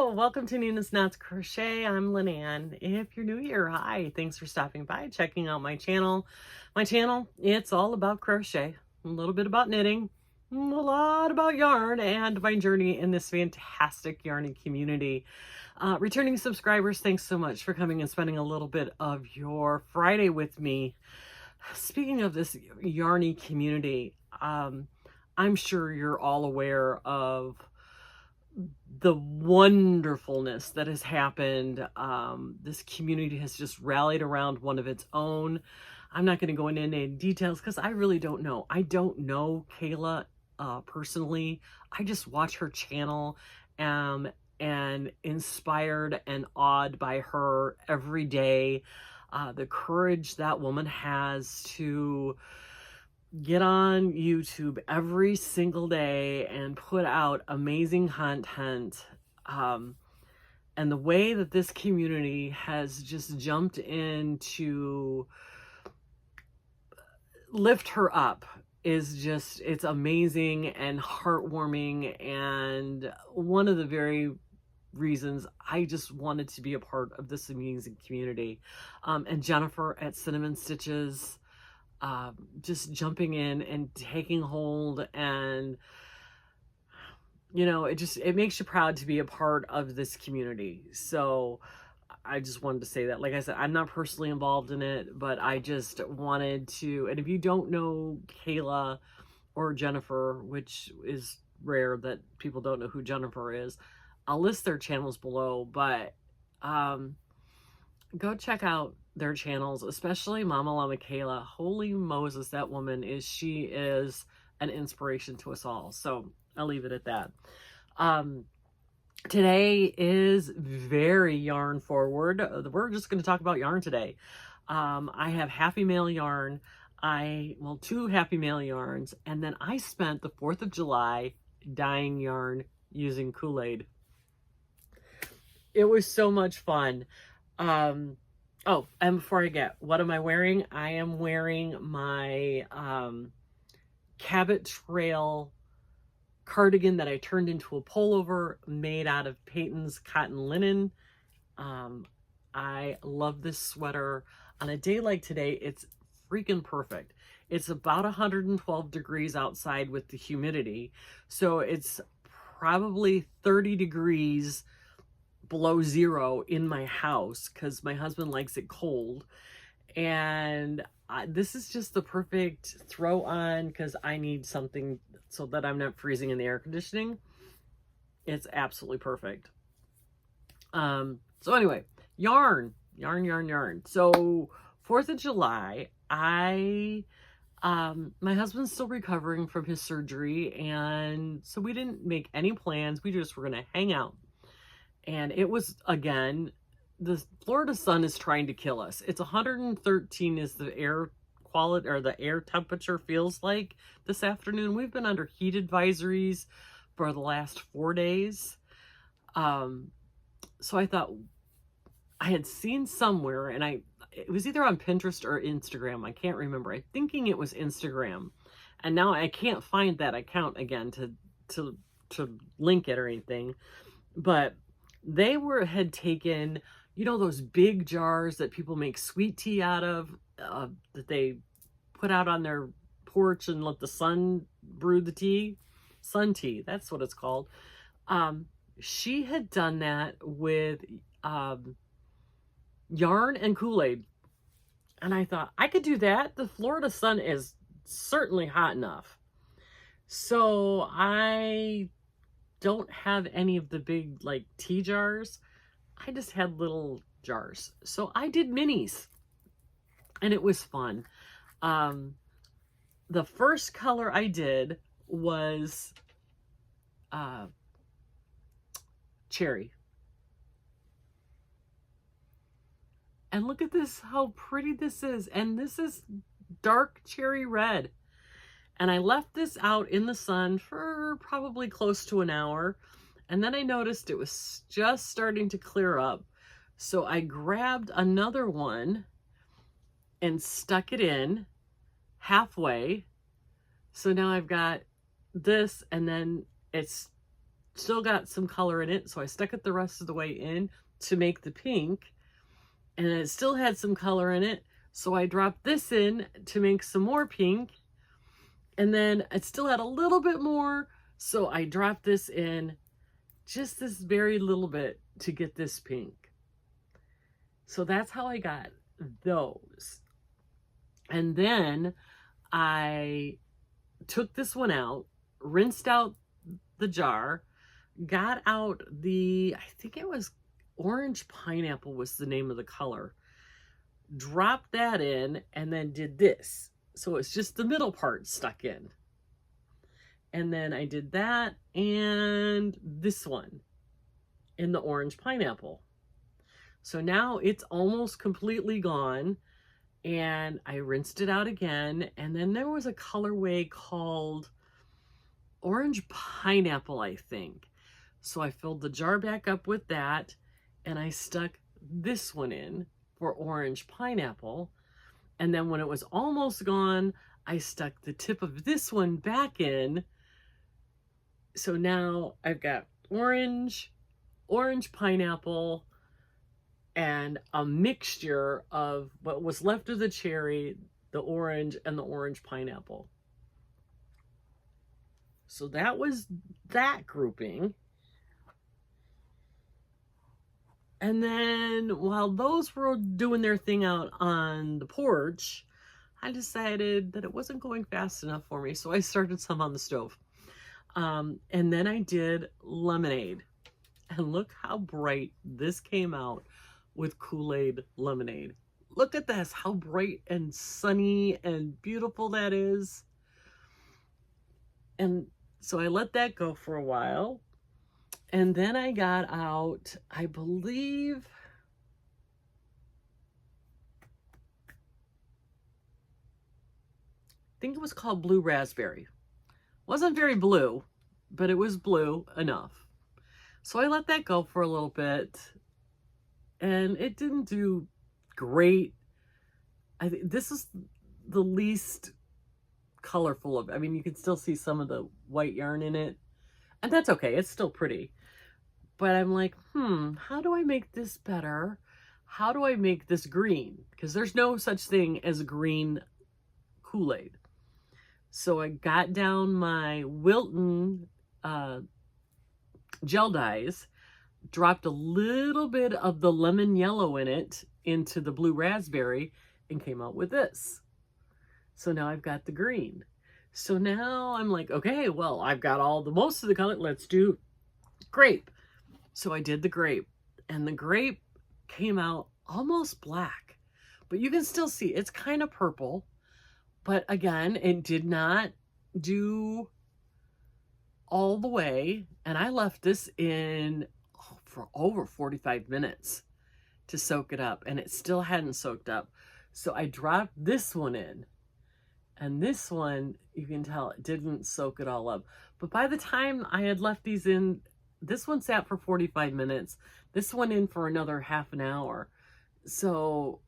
Hello, welcome to Nina's Knots Crochet. I'm Lynanne. If you're new here, hi, thanks for stopping by, checking out my channel. It's all about crochet, a little bit about knitting, a lot about yarn, and my journey in this fantastic yarny community. Returning subscribers, thanks so much for coming and spending a little bit of your Friday with me. Speaking of this yarny community, I'm sure you're all aware of the wonderfulness that has happened. This community has just rallied around one of its own. I'm not going to go into any details because I really don't know. I don't know Kayla personally. I just watch her channel and inspired and awed by her every day. The courage that woman has to get on YouTube every single day and put out amazing content. And the way that this community has just jumped in to lift her up is just, it's amazing and heartwarming. And one of the very reasons I just wanted to be a part of this amazing community. And Jennifer at Cinnamon Stitches, just jumping in and taking hold, and it makes you proud to be a part of this community. So I just wanted to say that. Like I said, I'm not personally involved in it, but I just wanted to. And if you don't know Kayla or Jennifer, which is rare that people don't know who Jennifer is, I'll list their channels below, but go check out their channels, especially Mama Llama Kayla. Holy Moses, that woman she is an inspiration to us all. So I'll leave it at that. Today is very yarn forward. We're just going to talk about yarn today. I have Happy Mail yarn. Two Happy Mail yarns, and then I spent the 4th of July dyeing yarn using Kool-Aid. It was so much fun. Oh, and before I get, what am I wearing? I am wearing my Cabot Trail cardigan that I turned into a pullover made out of Peyton's cotton linen. I love this sweater. On a day like today, it's freaking perfect. It's about 112 degrees outside with the humidity. So it's probably 30 degrees below zero in my house because my husband likes it cold. And this is just the perfect throw on because I need something so that I'm not freezing in the air conditioning. It's absolutely perfect. So anyway, yarn. So 4th of July, my husband's still recovering from his surgery, and so we didn't make any plans. We just were going to hang out. And it was, again, the Florida sun is trying to kill us. It's 113 is the air quality, or the air temperature feels like this afternoon. We've been under heat advisories for the last 4 days. So I thought, I had seen somewhere, and it was either on Pinterest or Instagram. I can't remember. I'm thinking it was Instagram. And now I can't find that account again to link it or anything. But they had taken, those big jars that people make sweet tea out of, that they put out on their porch and let the sun brew the tea. Sun tea, that's what it's called. She had done that with yarn and Kool-Aid. And I thought, I could do that. The Florida sun is certainly hot enough. So I don't have any of the big tea jars. I just had little jars. So I did minis, and it was fun. The first color I did was cherry. And look at this, how pretty this is. And this is dark cherry red. And I left this out in the sun for probably close to an hour. And then I noticed it was just starting to clear up. So I grabbed another one and stuck it in halfway. So now I've got this, and then it's still got some color in it, so I stuck it the rest of the way in to make the pink, and it still had some color in it, so I dropped this in to make some more pink, and then it still had a little bit more, so I dropped this in, just this very little bit, to get this pink. So that's how I got those. And then I took this one out, rinsed out the jar, got out I think it was orange pineapple was the name of the color, dropped that in, and then did this. So it's just the middle part stuck in. And then I did that and this one in the orange pineapple. So now it's almost completely gone, and I rinsed it out again. And then there was a colorway called orange pineapple, I think. So I filled the jar back up with that, and I stuck this one in for orange pineapple. And then when it was almost gone, I stuck the tip of this one back in. So now I've got orange pineapple, and a mixture of what was left of the cherry, the orange, and the orange pineapple. So that was that grouping. And then while those were doing their thing out on the porch, I decided that it wasn't going fast enough for me, so I started some on the stove. And then I did lemonade. And look how bright this came out with Kool-Aid lemonade. Look at this, how bright and sunny and beautiful that is. And so I let that go for a while. And then I got out, I believe, I think it was called Blue Raspberry. Wasn't very blue, but it was blue enough. So I let that go for a little bit, and it didn't do great. I think this is the least colorful of, I mean, you can still see some of the white yarn in it, and that's okay. It's still pretty. But I'm like, how do I make this better? How do I make this green? Because there's no such thing as green Kool-Aid. So I got down my Wilton gel dyes, dropped a little bit of the lemon yellow in it into the blue raspberry, and came out with this. So now I've got the green. So now I'm like, okay, well, I've got most of the color. Let's do grape. So I did the grape, and the grape came out almost black, but you can still see it's kind of purple. But again, it did not do all the way, and I left this in for over 45 minutes to soak it up, and it still hadn't soaked up. So I dropped this one in, and this one, you can tell it didn't soak it all up. But by the time I had left these in, this one sat for 45 minutes, this one in for another half an hour. So,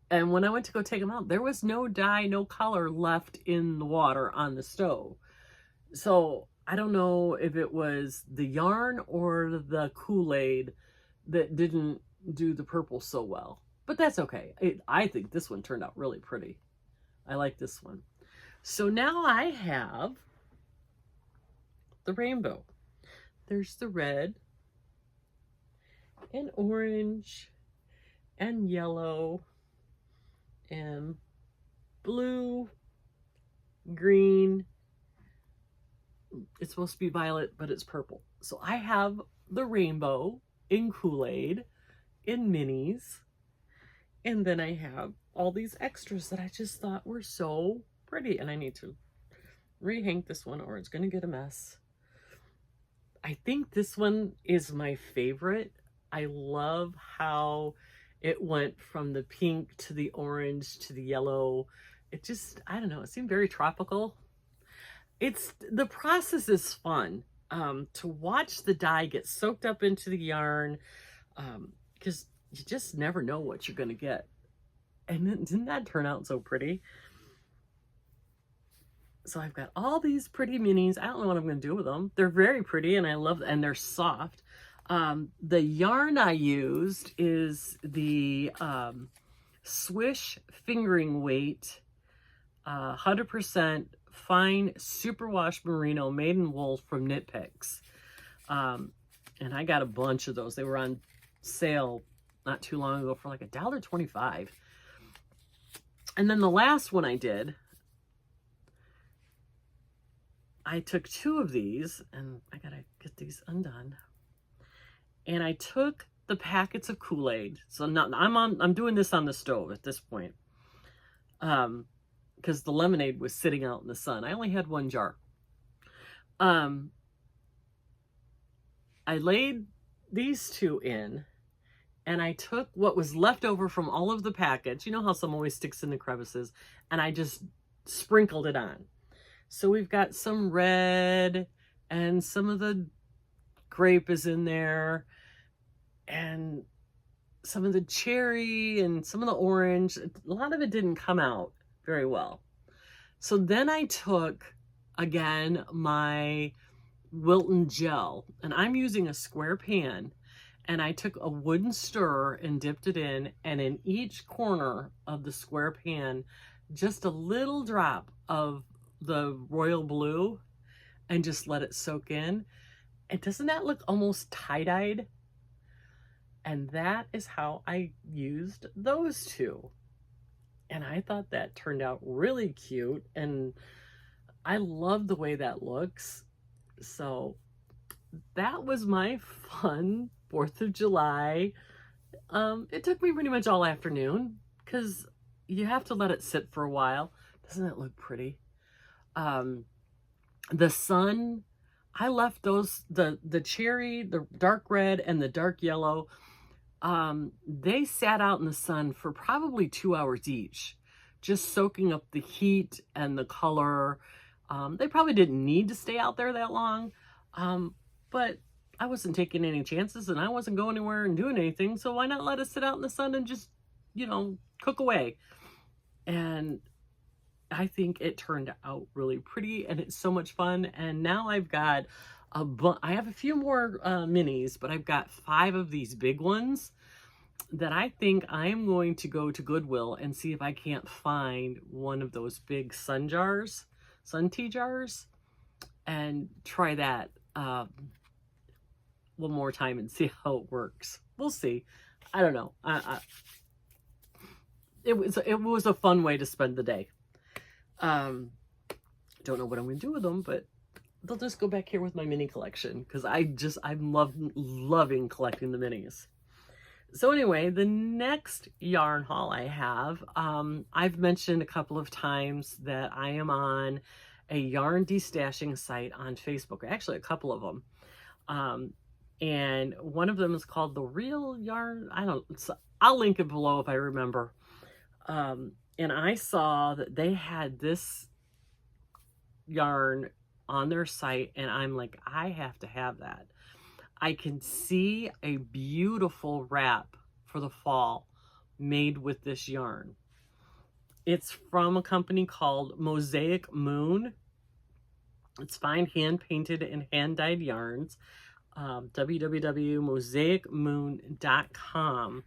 and when I went to go take them out, there was no dye, no color left in the water on the stove. So I don't know if it was the yarn or the Kool-Aid that didn't do the purple so well, but that's okay. I think this one turned out really pretty. I like this one. So now I have the rainbow. There's the red and orange and yellow and blue, green. It's supposed to be violet, but it's purple. So I have the rainbow in Kool-Aid, in minis, and then I have all these extras that I just thought were so pretty. And I need to rehang this one or it's going to get a mess. I think this one is my favorite. I love how it went from the pink to the orange to the yellow. It just, I don't know, it seemed very tropical. The process is fun to watch the dye get soaked up into the yarn, because you just never know what you're going to get. And didn't that turn out so pretty? So I've got all these pretty minis. I don't know what I'm going to do with them. They're very pretty and I love, and they're soft. The yarn I used is the Swish Fingering Weight 100% fine superwash merino maiden wool from Knit Picks. And I got a bunch of those. They were on sale not too long ago for like $1.25. And then the last one I did, I took 2 of these, and I gotta get these undone. And I took the packets of Kool-Aid. So I'm doing this on the stove at this point. Because the lemonade was sitting out in the sun. I only had 1 jar. I laid these 2 in, and I took what was left over from all of the packets. You know how some always sticks in the crevices, and I just sprinkled it on. So we've got some red, and some of the grape is in there, and some of the cherry, and some of the orange. A lot of it didn't come out very well. So then I took, again, my Wilton gel, and I'm using a square pan, and I took a wooden stirrer and dipped it in, and in each corner of the square pan, just a little drop of the royal blue, and just let it soak in. And doesn't that look almost tie-dyed? And that is how I used those 2. And I thought that turned out really cute, and I love the way that looks. So that was my fun 4th of July. It took me pretty much all afternoon because you have to let it sit for a while. Doesn't it look pretty? The sun, I left those, the cherry, the dark red, and the dark yellow. They sat out in the sun for probably 2 hours each, just soaking up the heat and the color. They probably didn't need to stay out there that long, but I wasn't taking any chances, and I wasn't going anywhere and doing anything, so why not let it sit out in the sun and just, you know, cook away? And I think it turned out really pretty, and it's so much fun. And now I've got I have a few more minis, but I've got 5 of these big ones that I think I'm going to go to Goodwill and see if I can't find one of those big sun tea jars, and try that one more time and see how it works. We'll see. I don't know. It was a fun way to spend the day. Don't know what I'm going to do with them, but they'll just go back here with my mini collection, because I'm loving collecting the minis. So anyway, the next yarn haul I have, I've mentioned a couple of times that I am on a yarn destashing site on Facebook, actually a couple of them. And one of them is called The Real Yarn. I'll link it below if I remember. And I saw that they had this yarn on their site, and I'm like, I have to have that. I can see a beautiful wrap for the fall made with this yarn. It's from a company called Mosaic Moon. It's fine hand painted and hand dyed yarns. www.mosaicmoon.com.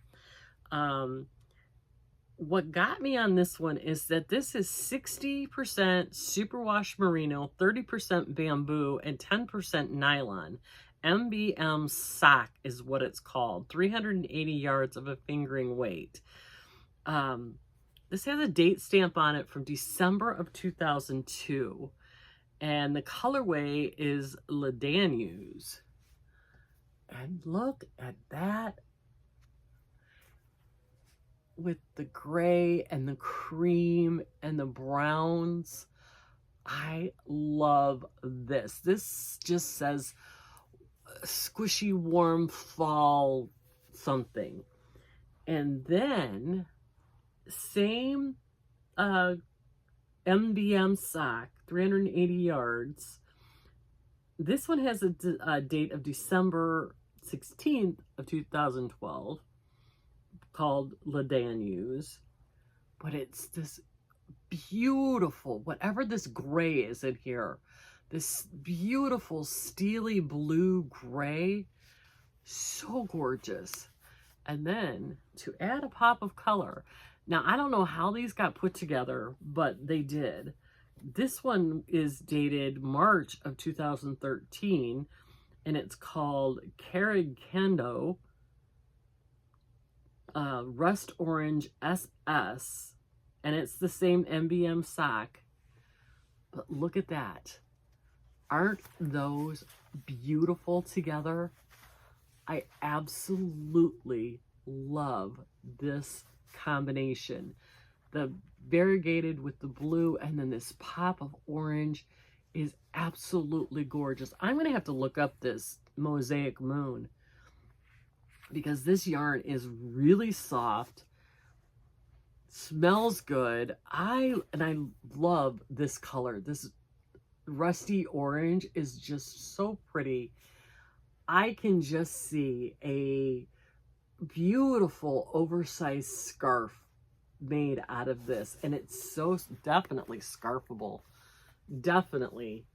What got me on this one is that this is 60% superwash merino, 30% bamboo, and 10% nylon. MBM sock is what it's called. 380 yards of a fingering weight. This has a date stamp on it from December of 2002. And the colorway is Lynanne. And look at that. With the gray and the cream and the browns. I love this. This just says squishy, warm fall something. And then same MBM sock, 380 yards. This one has a date of December 16th of 2012. Called Lynanne, but it's this beautiful, whatever this gray is in here, this beautiful steely blue gray, so gorgeous. And then to add a pop of color, now I don't know how these got put together, but they did. This one is dated March of 2013, and it's called Carrigando Rust Orange SS, and it's the same MBM sock. But look at that. Aren't those beautiful together? I absolutely love this combination. The variegated with the blue and then this pop of orange is absolutely gorgeous. I'm going to have to look up this Mosaic Moon because this yarn is really soft, smells good. I love this color. This rusty orange is just so pretty. I can just see a beautiful oversized scarf made out of this, and it's so definitely scarfable. Definitely.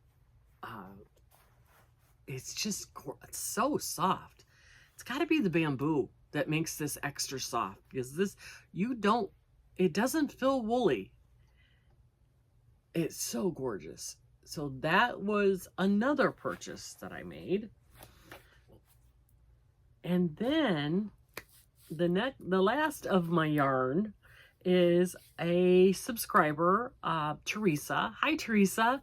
It's just it's so soft. It's got to be the bamboo that makes this extra soft, because this, it doesn't feel woolly. It's so gorgeous. So that was another purchase that I made. And then the last of my yarn is a subscriber, Teresa. Hi, Teresa.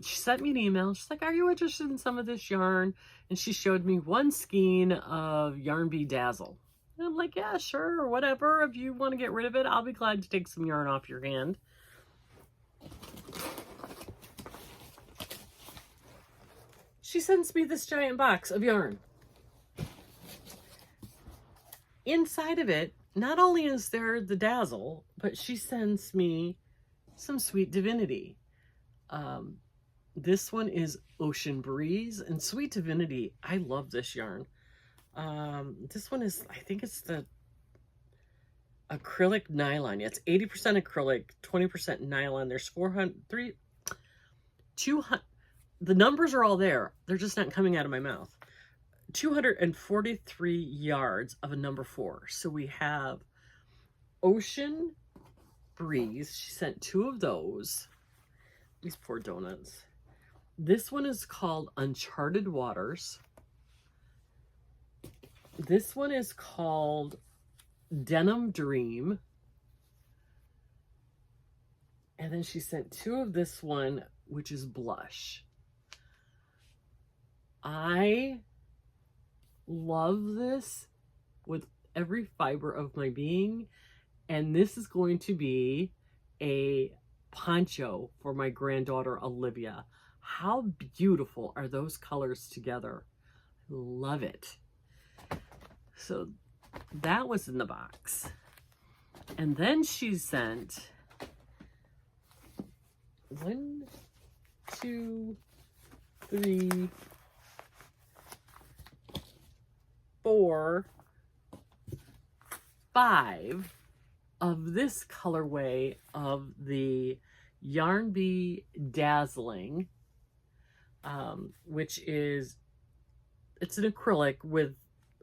She sent me an email. She's like, are you interested in some of this yarn? And she showed me one skein of Yarn Bee Dazzle. And I'm like, yeah, sure, or whatever. If you want to get rid of it, I'll be glad to take some yarn off your hand. She sends me this giant box of yarn. Inside of it, not only is there the Dazzle, but she sends me some Sweet Divinity. This one is Ocean Breeze, and Sweet Divinity, I love this yarn. This one is, I think it's the acrylic nylon. Yeah, it's 80% acrylic, 20% nylon. There's 200, the numbers are all there. They're just not coming out of my mouth. 243 yards of a number 4. So we have Ocean Breeze. She sent 2 of those. These poor donuts. This one is called Uncharted Waters. This one is called Denim Dream. And then she sent 2 of this one, which is Blush. I love this with every fiber of my being, and this is going to be a poncho for my granddaughter Olivia. How beautiful are those colors together? Love it. So that was in the box. And then she sent 1, 2, 3, 4, 5 of this colorway of the Yarn Bee Dazzling, which is, it's an acrylic with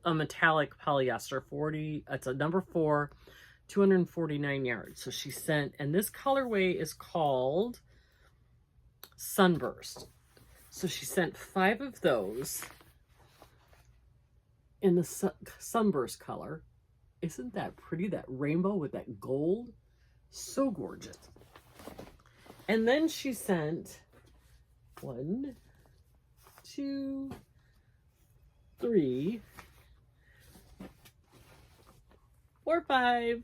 a metallic polyester. It's a number 4, 249 yards. So she sent, and this colorway is called Sunburst. So she sent 5 of those in the Sunburst color. Isn't that pretty? That rainbow with that gold. So gorgeous. And then she sent 1, 2, 3, 4, 5,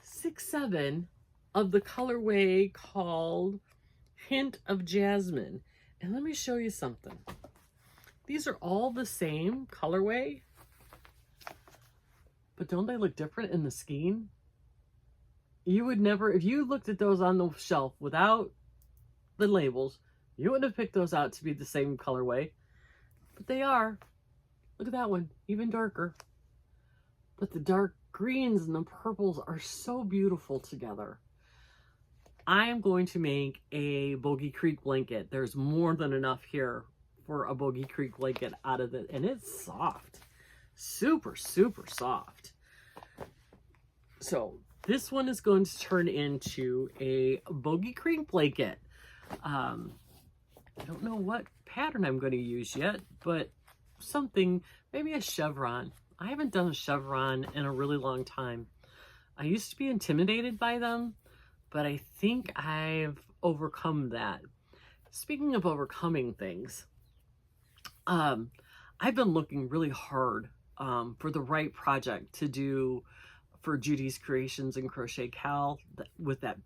6, 7 of the colorway called Hint of Jasmine. And let me show you something. These are all the same colorway, but don't they look different in the skein? You would never, if you looked at those on the shelf without the labels, you wouldn't have picked those out to be the same colorway, but they are. Look at that one, even darker. But the dark greens and the purples are so beautiful together. I am going to make a Bogey Creek blanket. There's more than enough here for a Bogey Creek blanket out of it. And it's soft. Super, super soft. So this one is going to turn into a Bogey Creek blanket. I don't know what pattern I'm going to use yet, but something, maybe a chevron. I haven't done a chevron in a really long time. I used to be intimidated by them, but I think I've overcome that. Speaking of overcoming things, I've been looking really hard for the right project to do for Judy's Creations and Crochet Cal with that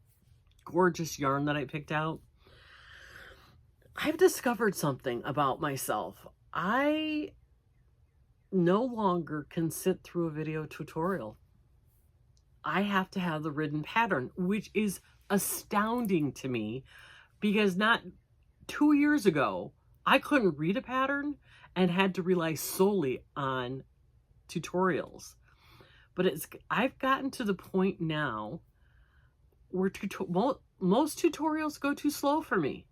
gorgeous yarn that I picked out. I've discovered something about myself. I no longer can sit through a video tutorial. I have to have the written pattern, which is astounding to me because not 2 years ago, I couldn't read a pattern and had to rely solely on tutorials. But I've gotten to the point now where most tutorials go too slow for me.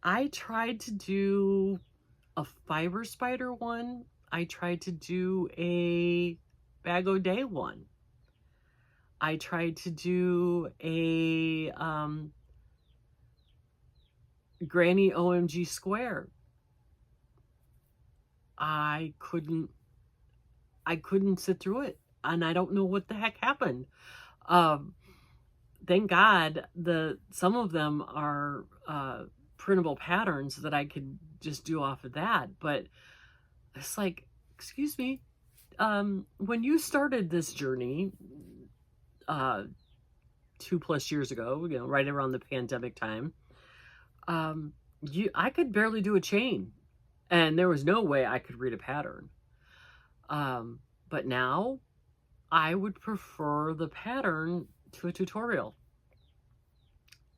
I tried to do a fiber spider one. I tried to do a Bag O' Day one. I tried to do a Granny OMG square. I couldn't sit through it, and I don't know what the heck happened. Thank God some of them are printable patterns that I could just do off of that, but it's like, excuse me, when you started this journey 2+ years ago, right around the pandemic time, I could barely do a chain, and there was no way I could read a pattern. But now I would prefer the pattern to a tutorial.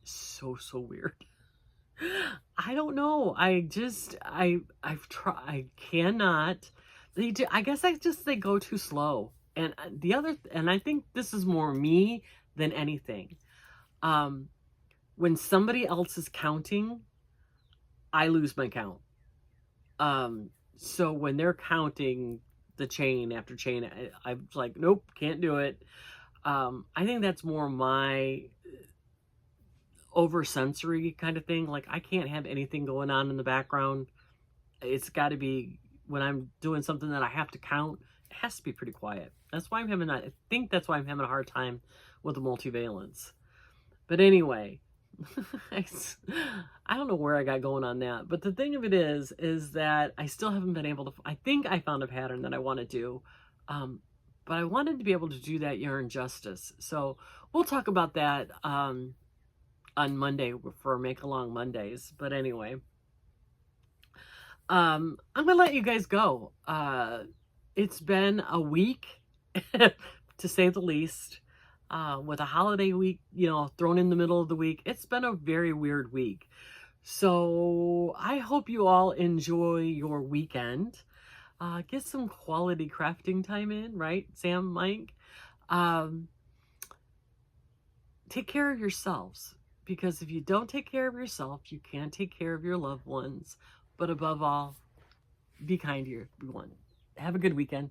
So weird. I don't know. I've tried. I cannot. I guess they go too slow. And I think this is more me than anything. When somebody else is counting, I lose my count. So when they're counting the chain after chain, I'm like, nope, can't do it. I think that's more my over-sensory kind of thing. Like, I can't have anything going on in the background. It's got to be, when I'm doing something that I have to count, it has to be pretty quiet. That's why I think that's why I'm having a hard time with the multivalence. But anyway, I don't know where I got going on that. But the thing of it is that I still haven't been able to, I think I found a pattern that I want to do. But I wanted to be able to do that yarn justice. So we'll talk about that on Monday for Make Along Mondays. But anyway, I'm gonna let you guys go. It's been a week to say the least, with a holiday week, thrown in the middle of the week. It's been a very weird week. So I hope you all enjoy your weekend. Get some quality crafting time in, right, Sam, Mike? Take care of yourselves. Because if you don't take care of yourself, you can't take care of your loved ones. But above all, be kind to everyone. Have a good weekend.